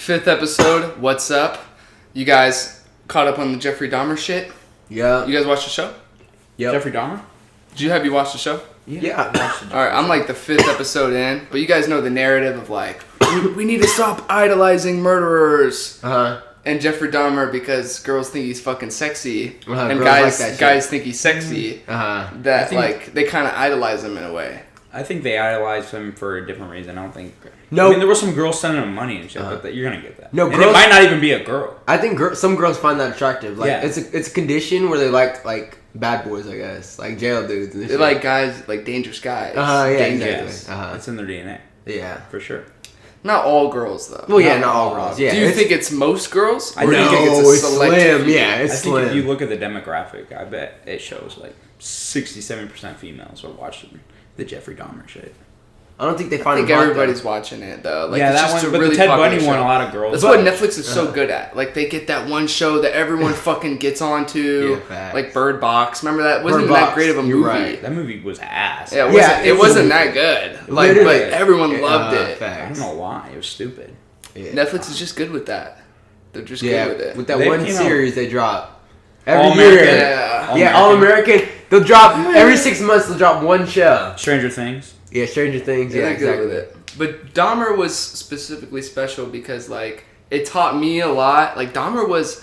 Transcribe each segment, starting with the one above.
5th episode. What's up? You guys caught up on the Jeffrey Dahmer shit? Yeah. You guys watched the show? Yeah. Jeffrey Dahmer? Have you watched the show? Yeah. Alright, I'm like the 5th episode in, but you guys know the narrative of like, we need to stop idolizing murderers. And Jeffrey Dahmer, because girls think he's fucking sexy, and guys think he's sexy, that like they kind of idolize him in a way. I think they idolize him for a different reason. I don't think. No, I mean there were some girls sending him money and shit, but you're gonna get that. No, and girls, it might not even be a girl. I think some girls find that attractive. Like it's a condition where they like bad boys, I guess, like jail dudes. And they like guys, like dangerous guys. Yeah, dangerous. Exactly. It's in their DNA. Yeah, for sure. Not all girls, though. Well, yeah, not all girls. Yeah. Do you think it's most girls? Or do you think it's a slim? Yeah, it's slim. I think if you look at the demographic, I bet it shows like 67% females are watching the Jeffrey Dahmer shit. I don't think they find. I think everybody's watching it though. Like, yeah, it's that just one. a But really the Ted Bundy show. one, a lot of girls. That's what Netflix is so good at. Like, they get that one show that everyone fucking gets onto. Yeah, like Bird Box. Remember that? Wasn't even that great of a movie. Right. That movie was ass. Yeah, it wasn't that good. Like, but everyone loved it. I don't know why. It was stupid. Yeah. Netflix is just good with that. They're just good with it. With that one series they drop every year. All American. They'll drop every 6 months. They'll drop one show. Stranger Things. Yeah, Stranger Things. Yeah, exactly. With it. But Dahmer was specifically special because like it taught me a lot. Like Dahmer was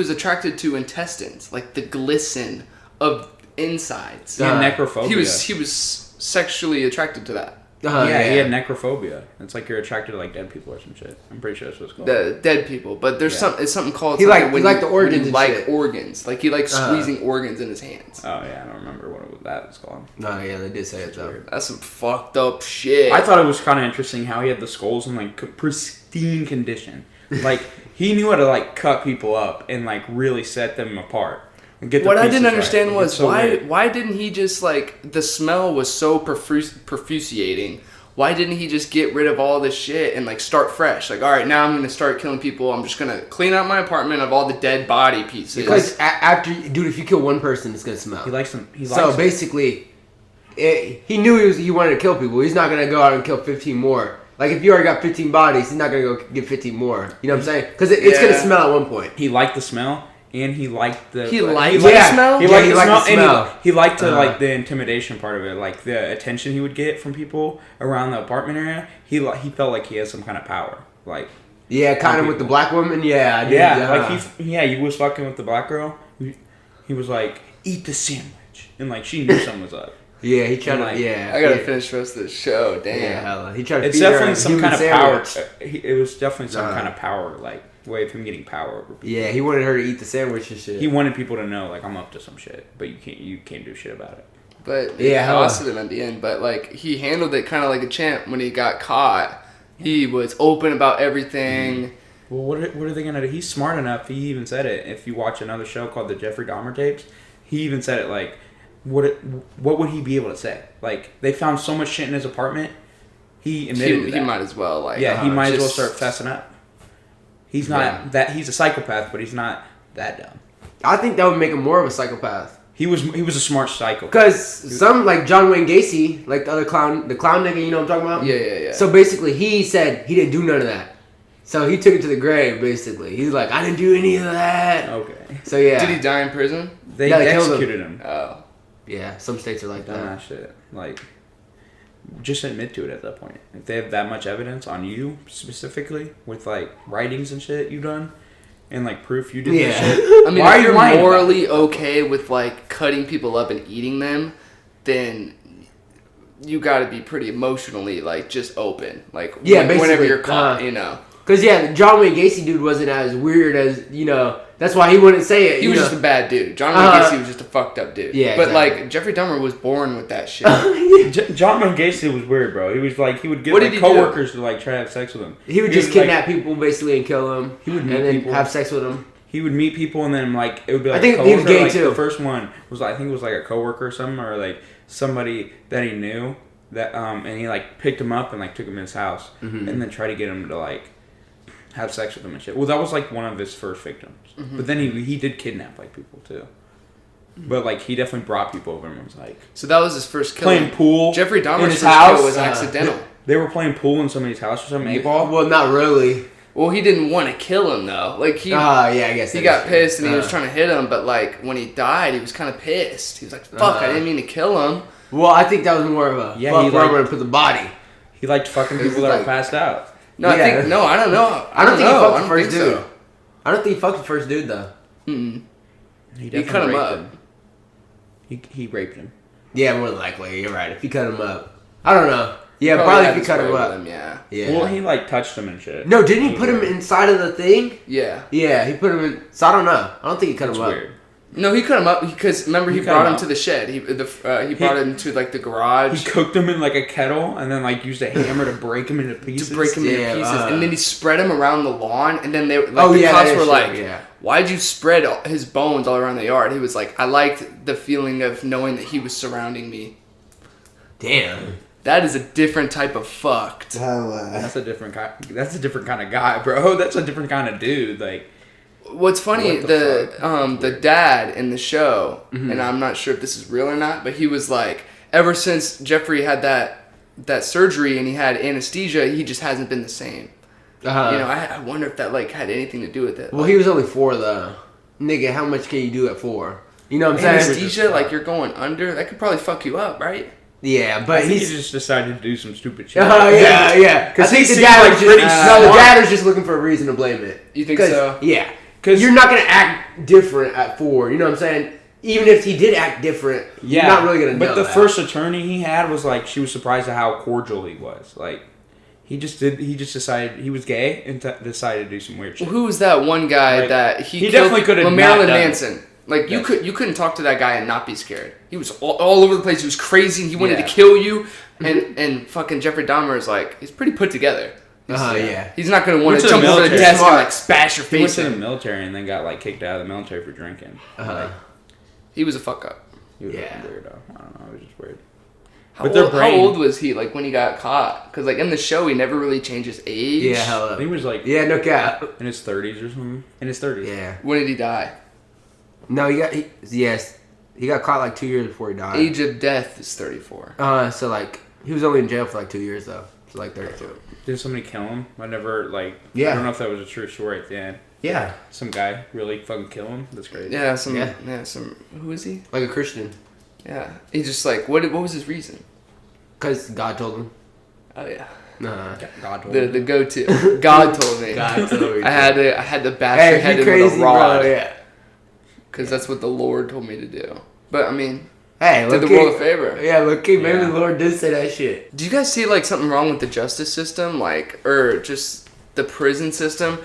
attracted to intestines, like the glisten of insides. He had necrophobia. He was sexually attracted to that. He had necrophobia. It's like you're attracted to like dead people or some shit. I'm pretty sure that's what it's called. The dead people, but there's it's something called. He liked the organs. He liked organs. Like he liked squeezing organs in his hands. Oh yeah, I don't remember what that was called. No, yeah, they did say it though. That's some fucked up shit. I thought it was kind of interesting how he had the skulls in like pristine condition. Like he knew how to like cut people up and like really set them apart. What I didn't understand was why didn't he just like the smell was so perfusiating. Why didn't he just get rid of all this shit and like start fresh? Like, all right, now I'm gonna start killing people. I'm just gonna clean out my apartment of all the dead body pieces. Because if you kill one person, it's gonna smell. He likes them. Basically, he knew he wanted to kill people. He's not gonna go out and kill 15 more. Like if you already got 15 bodies, he's not gonna go get 15 more. You know what I'm saying? Because it's gonna smell at one point. He liked the smell. And he liked the smell. He liked the intimidation part of it, like the attention he would get from people around the apartment area. He felt like he had some kind of power, like kind of with the black woman. He was fucking with the black girl. He was like, eat the sandwich, and like she knew something was up. Yeah, he tried to. I gotta finish the rest of the show. Damn. Yeah, he tried to. It's definitely some kind of power. It was definitely some kind of power, like way of him getting power over people. Yeah, he wanted her to eat the sandwich and shit. He wanted people to know, like, I'm up to some shit, but you can't do shit about it. But he lost him at the end. But like he handled it kind of like a champ when he got caught. He was open about everything. Well, what are they gonna do? He's smart enough. He even said it. If you watch another show called the Jeffrey Dahmer tapes, he even said it like, what would he be able to say? Like they found so much shit in his apartment. He admitted to that. He might as well he might as well start fessing up. He's not that. He's a psychopath, but he's not that dumb. I think that would make him more of a psychopath. He was a smart psychopath. Because some like John Wayne Gacy, like the other clown nigga, you know what I'm talking about? Yeah. So basically, he said he didn't do none of that. So he took it to the grave. Basically, he's like, I didn't do any of that. Okay. So yeah. Did he die in prison? They executed him. Oh. Yeah, some states are like that. Shit. Like, just admit to it at that point. If they have that much evidence on you specifically, with like writings and shit you've done, and like proof you did this shit. I mean, if you're morally okay with like cutting people up and eating them, then you got to be pretty emotionally like just open. Like whenever you're caught, you know. Because the John Wayne Gacy dude wasn't as weird as That's why he wouldn't say it. He was just a bad dude. John Wayne Gacy was just a fucked up dude. Yeah, but like Jeffrey Dahmer was born with that shit. John Wayne Gacy was weird, bro. He was like he would get like coworkers to like try to have sex with him. He would just kidnap people basically and kill them. He would meet people, have sex with them. He would meet people and then like it would be like I think he was gay like, too. The first one was I think it was like a coworker or something or like somebody that he knew that and he like picked him up and like took him to his house and then tried to get him to like have sex with him and shit. Well, that was like one of his first victims. But then he did kidnap like people too. But like he definitely brought people over and was like. So that was his first kill. Playing pool. Jeffrey Dahmer's first kill was accidental. They were playing pool in somebody's house or something. 8-ball. Well, not really. Well, he didn't want to kill him though. Like he. I guess he got pissed and he was trying to hit him, but like when he died, he was kind of pissed. He was like, "Fuck, I didn't mean to kill him." Well, I think that was more of a fuck where I'm gonna put the body. He liked fucking people that were passed out. No, I don't know. I don't think he fucked the I first don't dude. think so. I don't think he fucked the first dude though. He cut him up. He raped him. Yeah, more than likely. You're right. If he cut him up, I don't know. Yeah, probably if he cut him up. Yeah. Well, he like touched him and shit. No, didn't he put him inside of the thing? Yeah. Yeah, he put him in. So I don't know. I don't think he cut him up. Weird. No, he cut him up because remember he brought him to the shed. He brought him to like the garage. He cooked him in like a kettle and then like used a hammer to break him into pieces. And then he spread him around the lawn. And then they the cops were like, "Why'd you spread his bones all around the yard?" He was like, "I liked the feeling of knowing that he was surrounding me." Damn. That is a different type of fucked. That's a different kind. That's a different kind of guy, bro. That's a different kind of dude. Like. What's funny, the dad in the show, and I'm not sure if this is real or not, but he was like, ever since Jeffrey had that surgery and he had anesthesia, he just hasn't been the same. I wonder if that like had anything to do with it. Well, he was only 4 though. Nigga, how much can you do at 4? You know what I'm saying? Anesthesia, like you're going under, that could probably fuck you up, right? Yeah, but he just decided to do some stupid shit. Yeah. Because the dad was the dad was just looking for a reason to blame it. You think so? Yeah. Because you're not going to act different at 4. You know what I'm saying? Even if he did act different, you're not really going to know. But the first attorney he had was like, she was surprised at how cordial he was. Like, he just decided he was gay and decided to do some weird shit. Well, who was that one guy that he killed? Definitely could have Marilyn Manson. Like, you couldn't talk to that guy and not be scared. He was all over the place. He was crazy and he wanted to kill you. And fucking Jeffrey Dahmer is like, he's pretty put together. He's not going to want to jump over the desk and like bash your face. He went to the military and then got like kicked out of the military for drinking. He was a fuck up. He was a weirdo. I don't know. It was just weird. How old was he like when he got caught? Because like in the show, he never really changed his age. Yeah, hell up. I think he was like no cap in his 30s or something. In his 30s. Yeah. When did he die? No, he got caught like 2 years before he died. Age of death is 34. So like he was only in jail for like 2 years though. So like 32. Did somebody kill him? I never I don't know if that was a true story at the end. Yeah. Some guy really fucking kill him? That's crazy. Yeah, who is he? Like a Christian. Yeah. He's just like, what was his reason? Because God told him. Oh yeah. God told me. The go-to. God told me. God told me. I had to bash your head in with a rod. Because that's what the Lord told me to do. But I mean, did the world a favor. Yeah, maybe the Lord did say that shit. Do you guys see like something wrong with the justice system, or just the prison system?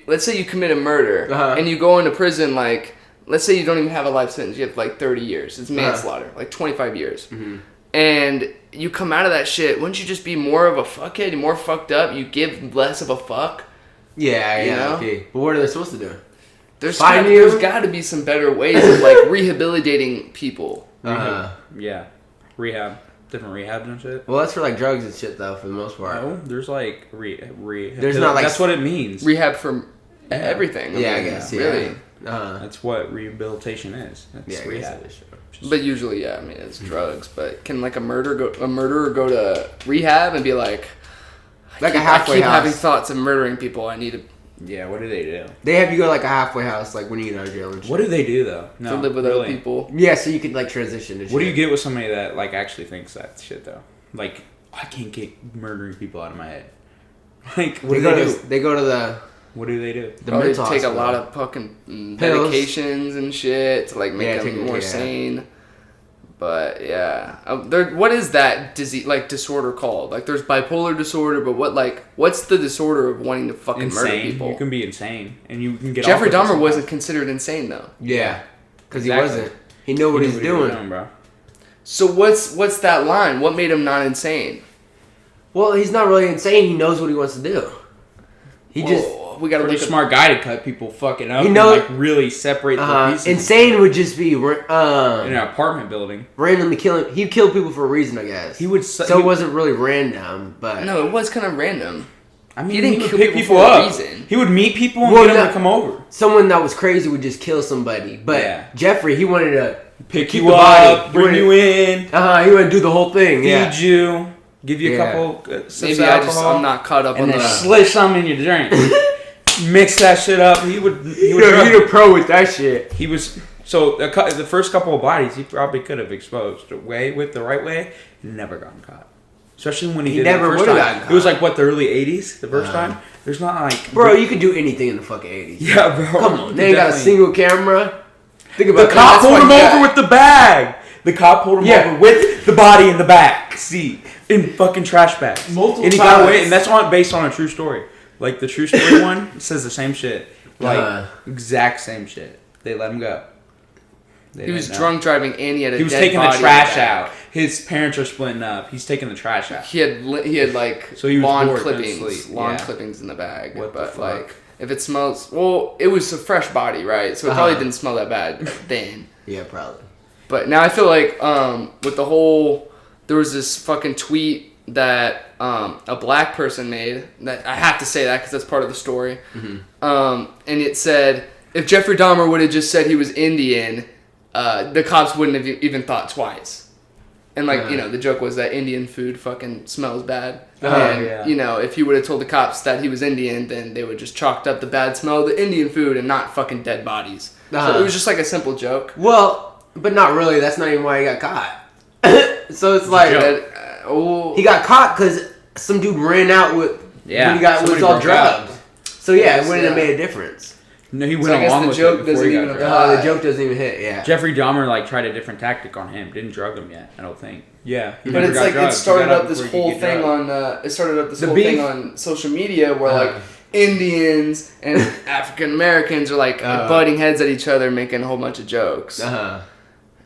Let's say you commit a murder and you go into prison. Like, let's say you don't even have a life sentence. You have like 30 years. It's manslaughter, like 25 years. Mm-hmm. And you come out of that shit. Wouldn't you just be more of a fuckhead, more fucked up? You give less of a fuck. Yeah, you know? Okay. But what are they supposed to do? There's got to be some better ways of like rehabilitating people. Yeah, rehab, different rehabs and shit. Well, that's for like drugs and shit though, for the most part. No, there's like rehab. There's not like that's what it means. Rehab for everything. I guess. Yeah. Really. That's what rehabilitation is. That's rehab. But usually, it's drugs. But can like a murderer go to rehab and be like a halfway house? Having thoughts of murdering people. I need to. Yeah, what do they do? They have you go to like a halfway house, like when you get out of jail and shit. What do they do though? To live with other people. Yeah, so you could like transition to shit. What do you get with somebody that like actually thinks that shit though? Like, I can't get murdering people out of my head. Like, what do they do? They go to the... What do they do? They take a lot of fucking medications and shit to like make them more sane. But what is that disease, like disorder called? Like there's bipolar disorder, but what's the disorder of wanting to fucking murder people? You can be insane, and you can get. Jeffrey Dahmer wasn't considered insane though. Yeah, because he wasn't. He knew what he was doing, bro. So what's that line? What made him not insane? Well, he's not really insane. He knows what he wants to do. We got a pretty smart guy to cut people fucking up. You and like really separate the pieces. Insane would just be in an apartment building, randomly killing. He killed people for a reason, I guess. It wasn't really random, but no, it was kind of random. I mean, he didn't kill pick people up. For a reason. He would meet people and get them to come over. Someone that was crazy would just kill somebody, but Jeffrey, he wanted to pick you up, bring you in. He wanted to do the whole thing. Feed you. Give you a couple sips of alcohol. I'm not caught up on the... And then slish some in your drink. mix that shit up. He would He's a pro with that shit. He was so the first couple of bodies he probably could have exposed with the right way, never gotten caught. Especially when he did never it the first time. It was like what, the early '80s, the first time. There's not like bro, you could do anything in the fucking '80s. Yeah, bro. Come on, they ain't got a single camera. Think about the cop pulled him over with the bag. The cop pulled him over with the body in the back seat in fucking trash bags. Multiple and he times. got away, and that's based on a true story. Like the true story one says the same shit, like exact same shit. They let him go. He was drunk driving, and he had a He was dead taking the body trash in the out. His parents are splitting up. He's taking the trash out. He had like so he was lawn bored, clippings, yeah. clippings in the bag. What but the fuck? like, if it smells, well, it was a fresh body, right? So it probably didn't smell that bad then. Yeah, probably. But now I feel like with the whole, there was this fucking tweet that a black person made, that I have to say that because that's part of the story. And it said, if Jeffrey Dahmer would have just said he was Indian, the cops wouldn't have even thought twice. And like, the joke was that Indian food fucking smells bad. If he would have told the cops that he was Indian, then they would just chalked up the bad smell of the Indian food and not fucking dead bodies. So it was just like a simple joke. Well, but not really. That's not even why he got caught. So it's like he got caught because some dude ran out with when he got was all drugged. So it wouldn't have made a difference. No, he went along with joke it before he got drugged. The joke doesn't even hit. Yeah. Jeffrey Dahmer tried a different tactic on him. Didn't drug him yet. I don't think. Yeah, but it's like it started up this whole thing on social media where like Indians and African Americans are like butting heads at each other, making a whole bunch of jokes.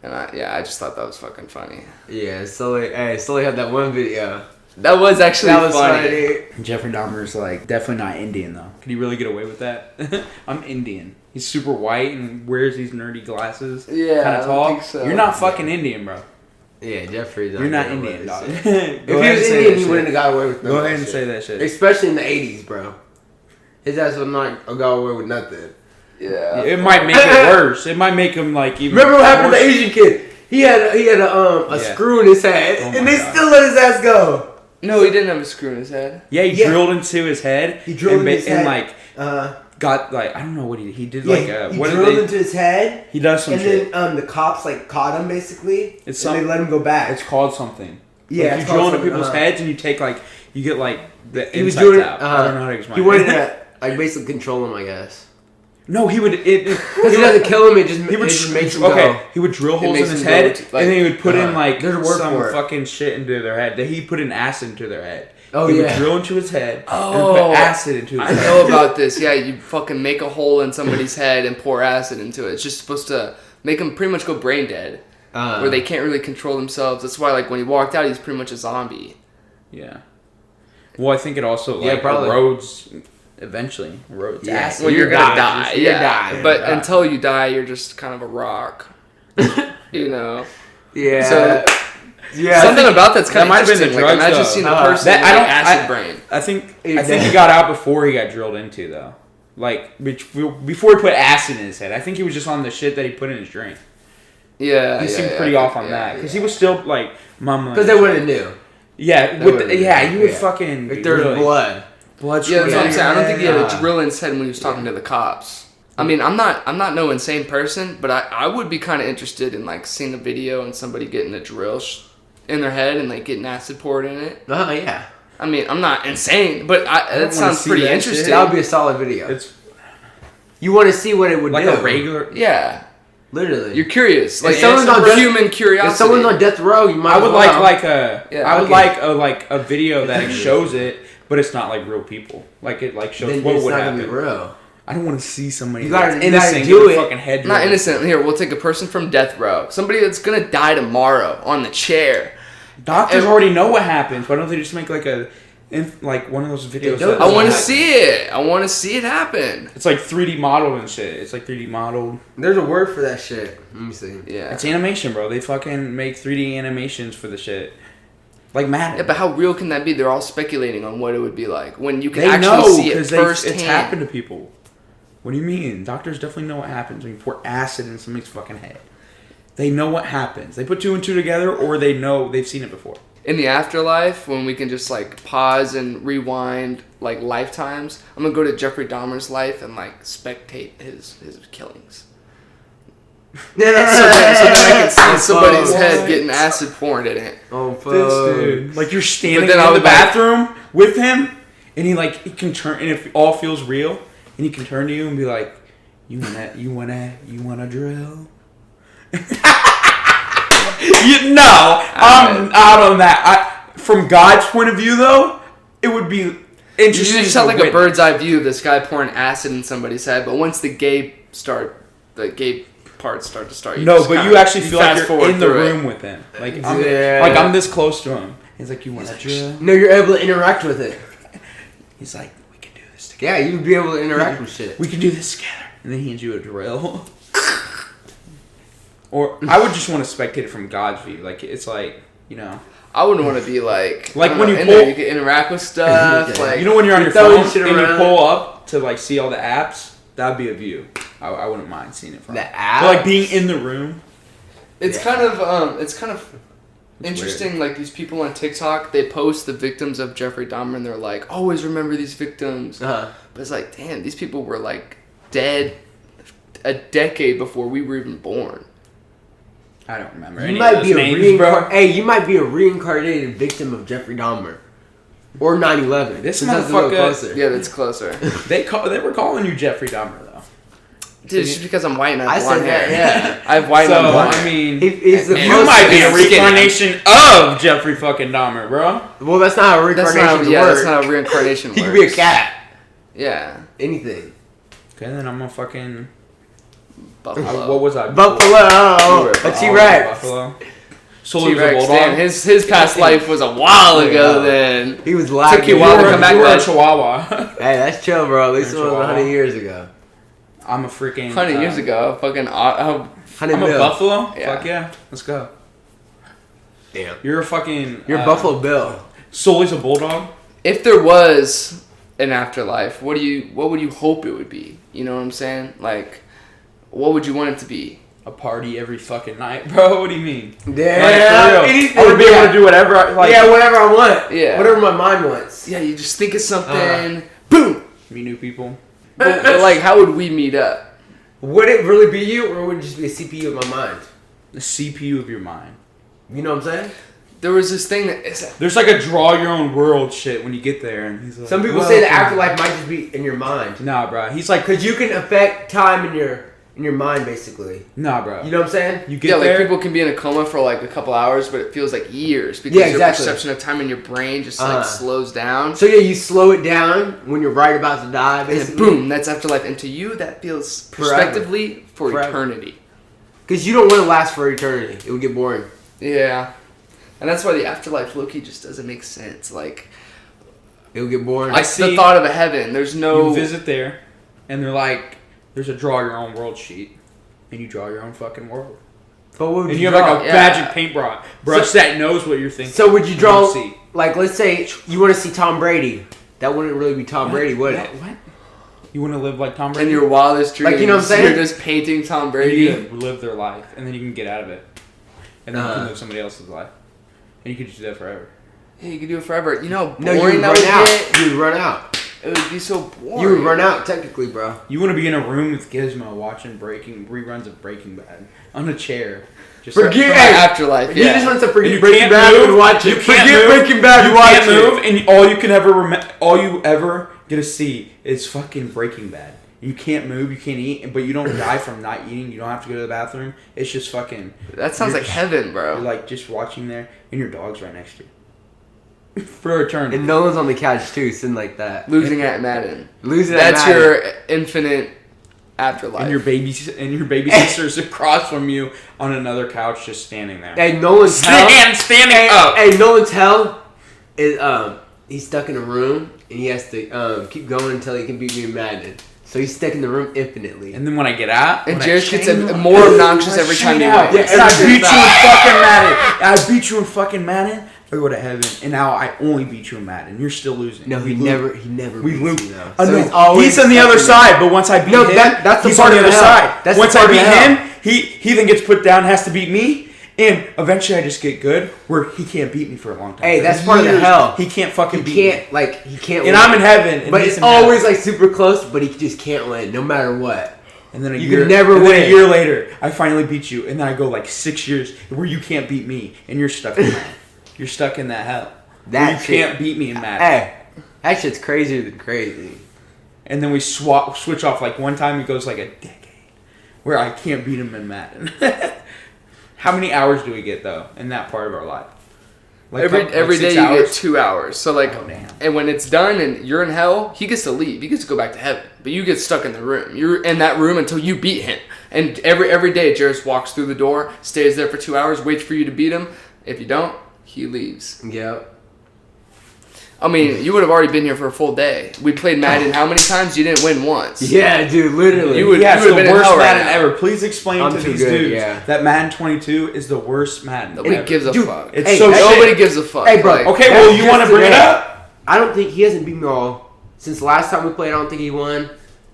And I just thought that was fucking funny. Yeah, Sully had that one video. That was actually funny. Jeffrey Dahmer's definitely not Indian though. Could he really get away with that? I'm Indian. He's super white and wears these nerdy glasses. Yeah, kind of tall. I think so. You're not fucking Indian, bro. Yeah, Jeffrey's. You're not Indian, dog. If he was Indian, he wouldn't have got away with nothing. Go ahead and say that shit. Especially in the '80s, bro. His ass would not got away with nothing. Yeah, it might make it worse. It might make him even. Remember what happened to the Asian kid? He had a screw in his head, and they still let his ass go. No, he didn't have a screw in his head. Yeah, he drilled into his head. He drilled into his head. Got I don't know what he did. He drilled into his head. He does some shit. And then the cops caught him basically. And they let him go back. It's called something. Yeah, you drill into people's heads and you take you get the he was doing it. out. I don't know how to explain. He wanted to basically control him, I guess. No, he would. Because he doesn't kill him. It just makes him go. He would drill holes in his head, and then he would put in there's a word some for it. fucking shit into their head. He put in acid into their head. Oh, he yeah. would drill into his head and put acid into his head. I know about this. Yeah, you fucking make a hole in somebody's head and pour acid into it. It's just supposed to make them pretty much go brain dead, where they can't really control themselves. That's why, when he walked out, he's pretty much a zombie. Yeah. Well, I think it also probably erodes. Eventually, erodes acid. Well, you're gonna die. You're dying. But until you die, you're just kind of a rock. Yeah. So, something about that's kind of interesting. Imagine seeing a person with acid brain. I think he got out before he got drilled into though. Before he put acid in his head. I think he was just on the shit that he put in his drink. Yeah. He seemed pretty off on that because he was still mumbling. Because they wouldn't have knew. Yeah. You would fucking. Like there's blood. Yeah, that's what I'm saying. I don't think he had a drill in his head when he was talking to the cops. I mean, I'm not no insane person, but I would be kind of interested in seeing a video and somebody getting a drill in their head and getting acid poured in it. Oh yeah. I mean, I'm not insane, but that sounds pretty interesting. That would be a solid video. You want to see what it would do. A regular. Yeah. Literally. You're curious. If someone's on human curiosity. If someone's on death row, you might. I would like a video that shows it. But it's not real people. It shows then what would happen. Be real. I don't want to see somebody innocent do it. Fucking head. Not innocent. Here, we'll take a person from death row. Somebody that's gonna die tomorrow on the chair. Doctors already know what happens. Why don't they just make one of those videos? I want to see it. I want to see it happen. It's 3D modeled and shit. It's 3D modeled. There's a word for that shit. Let me see. Yeah. It's animation, bro. They fucking make 3D animations for the shit. Madden. Yeah, but how real can that be? They're all speculating on what it would be like when you can actually see it firsthand. It's happened to people. What do you mean? Doctors definitely know what happens when you pour acid in somebody's fucking head. They know what happens. They put two and two together, or they know they've seen it before. in the afterlife, when we can just like pause and rewind like lifetimes, I'm gonna go to Jeffrey Dahmer's life and like spectate his killings. so then I can see somebody's head getting acid poured in it. Oh, fuck. This dude. Like, you're standing in the bathroom with him, and he can turn, and if all feels real, and he can turn to you and be like, you wanna drill? I'm out on that. From God's point of view, though, it would be interesting. You just have like a bird's eye view of this guy pouring acid in somebody's head, but once the gay parts start to start. You actually feel like you're in the room with him. Like I'm this close to him. He's like, you want to drill? No, you're able to interact with it. He's like, we can do this together. Yeah, you'd be able to interact with shit. We can do this together. And then he hands you a drill. Or I would just want to spectate it from God's view. Like, it's like, I wouldn't want to be like when you pull, there, you can interact with stuff. Like, when you're on your phone and you pull up to like see all the apps, that'd be a view. I wouldn't mind seeing it from the apps. But like being in the room. It's kind of interesting. Weird. Like these people on TikTok, they post the victims of Jeffrey Dahmer, and they're like, always remember these victims. But it's like, damn, these people were like dead a decade before we were even born. I don't remember. You might be you might be a reincarnated victim of Jeffrey Dahmer, or 9/11. This motherfucker. Yeah, that's closer. They were calling you Jeffrey Dahmer though. Dude, it's just because I'm white and I have blonde hair. Yeah, I have white and blonde hair. I mean, you might be a reincarnation of Jeffrey fucking Dahmer, bro. Well, that's not how reincarnation works. That's not how reincarnation works. He could be a cat. Yeah. Anything. Okay, then I'm a fucking buffalo. What was I? Buffalo. A T-Rex. Buffalo. T-Rex. Damn, his past life was a while ago. Then he was live. Took you a while to come back. You were a Chihuahua. Hey, that's chill, bro. At least it was 100 years ago. I'm a freaking 100 years ago. Fucking. I'm a buffalo. Yeah. Fuck yeah, let's go. Damn. You're a fucking. You're Buffalo Bill. Sully's a bulldog. If there was an afterlife, what would you hope it would be? You know what I'm saying? Like, what would you want it to be? A party every fucking night, bro. What do you mean? Yeah, like, I would be able to do whatever I like. Yeah, whatever I want. Yeah, whatever my mind wants. Yeah, you just think of something. Boom. Meet new people. But like, how would we meet up? Would it really be you, or would it just be a CPU of my mind? The CPU of your mind. You know what I'm saying? There was this thing there's like a draw your own world shit when you get there, and he's like, some people say the afterlife might just be in your mind. Nah, bro. He's like, because you can affect time in your mind, basically. Nah, bro. You know what I'm saying? You get there, like people can be in a coma for like a couple hours, but it feels like years because your perception of time in your brain just like slows down. So yeah, you slow it down when you're right about to die, basically. And boom, that's afterlife. And to you, that feels prospectively for eternity. Because you don't want to last for eternity. It would get boring. Yeah. And that's why the afterlife, low-key, just doesn't make sense. Like, it would get boring. Like the thought of a heaven. There's no... You visit there, and they're like, there's a draw your own world sheet, and you draw your own fucking world. But what would and you have draw? like a magic paintbrush that knows what you're thinking. So would you draw, like, let's say you want to see Tom Brady. That wouldn't really be Tom Brady, would it? What? You want to live like Tom Brady? In your wildest dreams. Like, you know what I'm saying? You're just painting Tom Brady. You can live their life, and then you can get out of it. And then you can live somebody else's life. And you could just do that forever. Yeah, you could do it forever. You know how boring you would run out. You would run out. It would be so boring. You would run out, technically, bro. You want to be in a room with Gizmo watching reruns of Breaking Bad on a chair. Just forget afterlife. Yeah. He just wants to forget Breaking Bad and watch it. Forget Breaking Bad and watch it. You can't move, and all you ever get to see is fucking Breaking Bad. You can't move, you can't eat, but you don't die from not eating. You don't have to go to the bathroom. It's just fucking... That sounds like heaven, bro. You're like just watching there, and your dog's right next to you. For eternity. And no one's on the couch, too, sitting like that. Losing at Madden. That's your infinite afterlife. And your baby sister's across from you on another couch just standing there. Hey, Nolan's hell... Standing up! Hey, Nolan's hell is... he's stuck in a room, and he has to keep going until he can beat me in Madden. So he's stuck in the room infinitely. And then when I get out... And Jared gets more obnoxious every time you win. Yeah, and I beat you in fucking Madden. I beat you in fucking Madden. I go to heaven, and now I only beat you in Madden. You're still losing. No, he never beats you, though. So he's on the other side, but once I beat him, that's the he's part on the of other side. That's once I beat him, he then gets put down, has to beat me, And eventually I just get good where he can't beat me for a long time. Hey, that's part of the hell. He can't fucking beat me. He can't and win. I'm in heaven. But it's always like super close, but he just can't win no matter what. And then you can never win. Then a year later, I finally beat you. And then I go like 6 years where you can't beat me. And you're stuck in that. You're stuck in that hell. You can't beat me in Madden. Hey, that shit's crazier than crazy. And then we switch off. Like one time it goes like a decade where I can't beat him in Madden. How many hours do we get though in that part of our life? Like every day you get 2 hours. So like, and when it's done and you're in hell, he gets to leave. He gets to go back to heaven, but you get stuck in the room. You're in that room until you beat him. And every day, Jairus walks through the door, stays there for 2 hours, waits for you to beat him. If you don't, he leaves. Yep. I mean, you would have already been here for a full day. We played Madden how many times? You didn't win once. Yeah, dude, literally. You would have been the worst Madden ever. Please explain to these dudes that Madden 22 is the worst Madden. Nobody gives a fuck. It's so nobody gives a fuck. Hey, bro. Okay, well, you want to bring it up? I don't think he hasn't beat me all. Since last time we played, I don't think he won.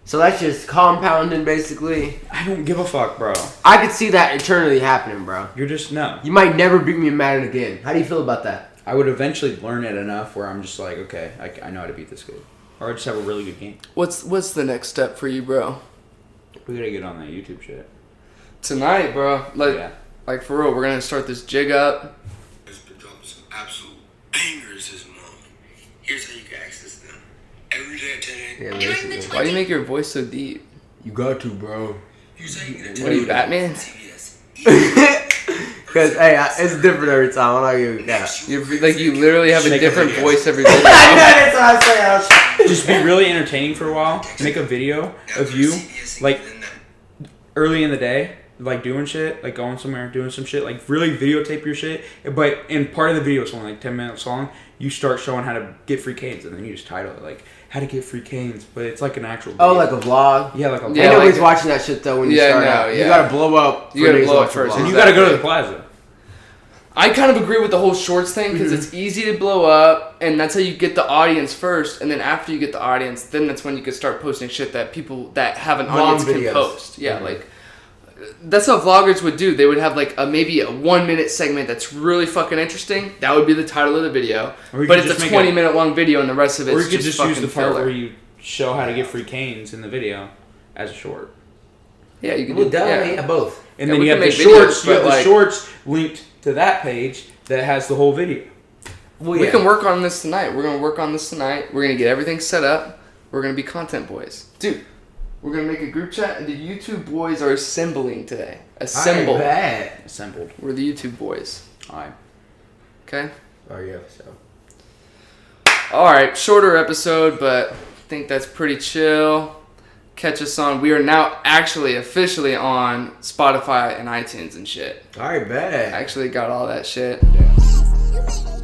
So that's just compounding, basically. I don't give a fuck, bro. I could see that eternally happening, bro. You're just, no. You might never beat me in Madden again. How do you feel about that? I would eventually learn it enough where I'm just like, okay, I know how to beat this kid. Or I just have a really good game. What's the next step for you, bro? We gotta get on that YouTube shit. Tonight, bro. Like for real, we're gonna start this jig up. It's been dropping some absolute bangers this month. Here's how you can access them. Every day at 10 a.m. Why do you make your voice so deep? You got to, bro. What are you, Batman? Because, hey, it's different every time. I'm not gonna You literally have a different voice every video. I know, that's what I say. Just be really entertaining for a while. Make a video of you, like, early in the day, like, doing shit, like, going somewhere, doing some shit, like, really videotape your shit. But in part of the video, it's only, like, 10 minutes long, you start showing how to get free canes, and then you just title it, like, how to get free canes, but it's like an actual video. Oh, like a vlog? Yeah, like a vlog. Yeah, nobody's watching that shit, though, when you start out. You gotta blow up. You gotta blow up first. And you gotta go to the plaza. I kind of agree with the whole shorts thing, because it's easy to blow up, and that's how you get the audience first, and then after you get the audience, then that's when you can start posting shit that people that have an audience can post. Yeah, like, that's how vloggers would do. They would have, like, maybe a 1 minute segment that's really fucking interesting. That would be the title of the video. But it's a 20-minute long video, and the rest of it's just fucking filler. Or you could just use the part where you show how to get free canes in the video as a short. Yeah, you can do both. And then you have the shorts. You have the shorts linked to that page that has the whole video. We can work on this tonight. We're gonna work on this tonight. We're gonna get everything set up. We're gonna be content boys, dude. We're gonna make a group chat, and the YouTube boys are assembling today. Assembled. Assembled. We're the YouTube boys. Alright. Okay. Oh yeah. So. All right, shorter episode, but I think that's pretty chill. Catch us on. We are now actually officially on Spotify and iTunes and shit. All right, bet. I actually got all that shit. Yeah.